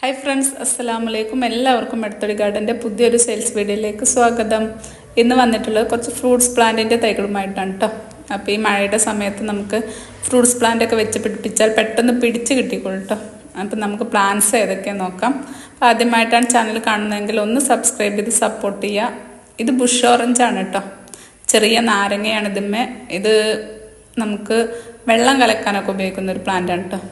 Hi friends, അസ്സലാമു അലൈക്കും. എല്ലാവർക്കും അടുത്തൊരു ഗാർഡൻ്റെ പുതിയൊരു സെയിൽസ് വീഡിയോയിലേക്ക് സ്വാഗതം. ഇന്ന് വന്നിട്ടുള്ളത് കുറച്ച് ഫ്രൂട്ട്സ് പ്ലാന്റിൻ്റെ തൈകളുമായിട്ടാണ് കേട്ടോ. അപ്പോൾ ഈ മഴയുടെ സമയത്ത് നമുക്ക് ഫ്രൂട്ട്സ് പ്ലാന്റൊക്കെ വെച്ച് പിടിപ്പിച്ചാൽ പെട്ടെന്ന് പിടിച്ച് കിട്ടിക്കോളൂ കേട്ടോ. അപ്പോൾ നമുക്ക് പ്ലാന്റ്സ് ഏതൊക്കെയാണെന്ന് നോക്കാം. അപ്പോൾ ആദ്യമായിട്ടാണ് ചാനൽ കാണുന്നതെങ്കിൽ ഒന്ന് സബ്സ്ക്രൈബ് ചെയ്ത് സപ്പോർട്ട് ചെയ്യുക. ഇത് ബുഷ് ഓറഞ്ചാണ് കേട്ടോ, ചെറിയ നാരങ്ങയാണ് ഇതിന്മേ. ഇത് നമുക്ക് വെള്ളം കലക്കാനൊക്കെ ഉപയോഗിക്കുന്ന ഒരു പ്ലാന്റാണ് കേട്ടോ.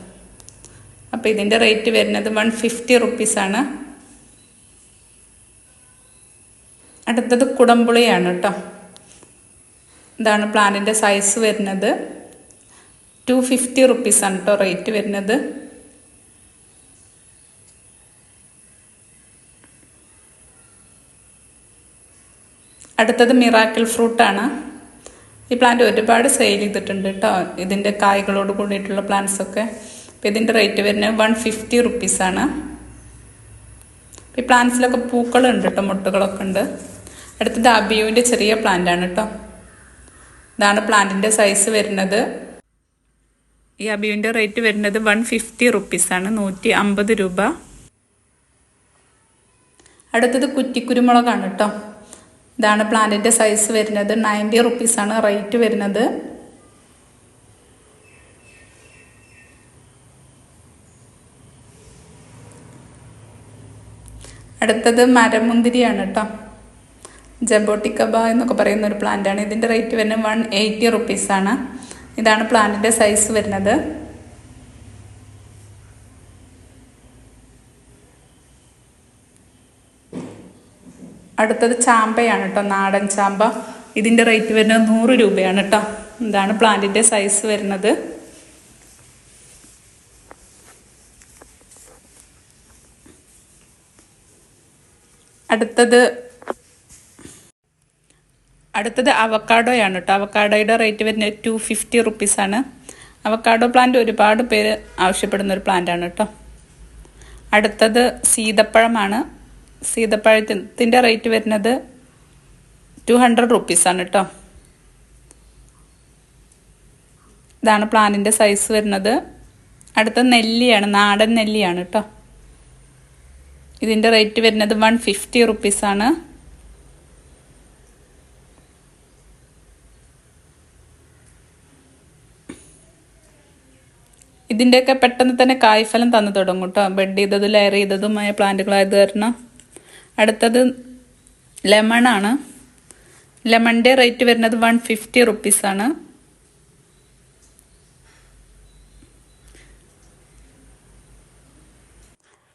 അപ്പോൾ ഇതിൻ്റെ റേറ്റ് വരുന്നത് 150 റുപ്പീസാണ്. അടുത്തത് കുടംപുളിയാണ് കേട്ടോ. ഇതാണ് പ്ലാന്റിൻ്റെ സൈസ് വരുന്നത്. 250 റുപ്പീസാണ് കേട്ടോ റേറ്റ് വരുന്നത്. അടുത്തത് മിറാക്കിൾ ഫ്രൂട്ടാണ്. ഈ പ്ലാന്റ് ഒരുപാട് സെയിൽ ചെയ്തിട്ടുണ്ട് കേട്ടോ, ഇതിൻ്റെ കായ്കളോട് കൂടിയിട്ടുള്ള പ്ലാന്റ്സൊക്കെ. അപ്പോൾ ഇതിൻ്റെ റേറ്റ് വരുന്നത് 150 റുപ്പീസാണ്. ഈ പ്ലാന്റ്സിലൊക്കെ പൂക്കളുണ്ട് കേട്ടോ, മുട്ടുകളൊക്കെ ഉണ്ട്. അടുത്തത് അബിയുവിൻ്റെ ചെറിയ പ്ലാന്റാണ് കേട്ടോ. ഇതാണ് പ്ലാന്റിൻ്റെ സൈസ് വരുന്നത്. ഈ അബിയുവിൻ്റെ റേറ്റ് വരുന്നത് 150 റുപ്പീസാണ്, 150 രൂപ. അടുത്തത് കുറ്റിക്കുരുമുളകാണ് കേട്ടോ. ഇതാണ് പ്ലാന്റിൻ്റെ സൈസ് വരുന്നത്. 90 റുപ്പീസാണ് റേറ്റ് വരുന്നത്. അടുത്തത് മരമുന്തിരിയാണ് കേട്ടോ. ജബോട്ടിക്കബ എന്നൊക്കെ പറയുന്ന ഒരു പ്ലാന്റാണ്. ഇതിൻ്റെ റേറ്റ് വരുന്നത് 180 റുപ്പീസാണ്. ഇതാണ് പ്ലാന്റിൻ്റെ സൈസ് വരുന്നത്. അടുത്തത് ചാമ്പയാണ് കേട്ടോ, നാടൻ ചാമ്പ. ഇതിൻ്റെ റേറ്റ് വരുന്നത് 100 രൂപയാണ് കേട്ടോ. ഇതാണ് പ്ലാന്റിൻ്റെ സൈസ് വരുന്നത്. അടുത്തത് അവക്കാഡോയാണ് കേട്ടോ. അവക്കാഡോയുടെ റേറ്റ് വരുന്നത് 250 റുപ്പീസാണ്. അവക്കാഡോ പ്ലാന്റ് ഒരുപാട് പേര് ആവശ്യപ്പെടുന്ന ഒരു പ്ലാന്റാണ് കേട്ടോ. അടുത്തത് സീതപ്പഴമാണ്. സീതപ്പഴത്തിൻ്റെ റേറ്റ് വരുന്നത് 200 റുപ്പീസാണ് കേട്ടോ. ഇതാണ് പ്ലാന്റിൻ്റെ സൈസ് വരുന്നത്. അടുത്തത് നെല്ലിയാണ്, നാടൻ നെല്ലിയാണ് കേട്ടോ. ഇതിൻ്റെ റേറ്റ് വരുന്നത് 150 റുപ്പീസാണ്. ഇതിൻ്റെയൊക്കെ പെട്ടെന്ന് തന്നെ കായ്ഫലം തന്നു തുടങ്ങും കേട്ടോ, ബെഡ് ചെയ്തതും ലെയർ ചെയ്തതുമായ പ്ലാന്റുകളായത് കാരണം. അടുത്തത് ലെമണാണ്. ലെമണിൻ്റെ റേറ്റ് വരുന്നത് 150 റുപ്പീസാണ്.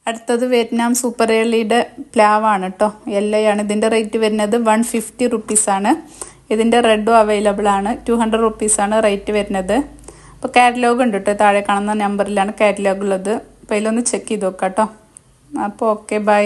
അടുത്തത് വിയറ്റ്നാം സൂപ്പർ ഏർലിയുടെ പ്ലാവാണ് കേട്ടോ, യെല്ലയാണ്. ഇതിൻ്റെ റേറ്റ് വരുന്നത് 150 റുപ്പീസാണ്. ഇതിൻ്റെ റെഡും അവൈലബിൾ ആണ്. 200 റുപ്പീസാണ് റേറ്റ് വരുന്നത്. അപ്പോൾ കാറ്റലോഗ് ഉണ്ട് കേട്ടോ, താഴെ കാണുന്ന നമ്പറിലാണ് കാറ്റലോഗ് ഉള്ളത്. അപ്പോൾ അതിലൊന്ന് ചെക്ക് ചെയ്ത് നോക്കാം കേട്ടോ. അപ്പോൾ ഓക്കെ, ബൈ.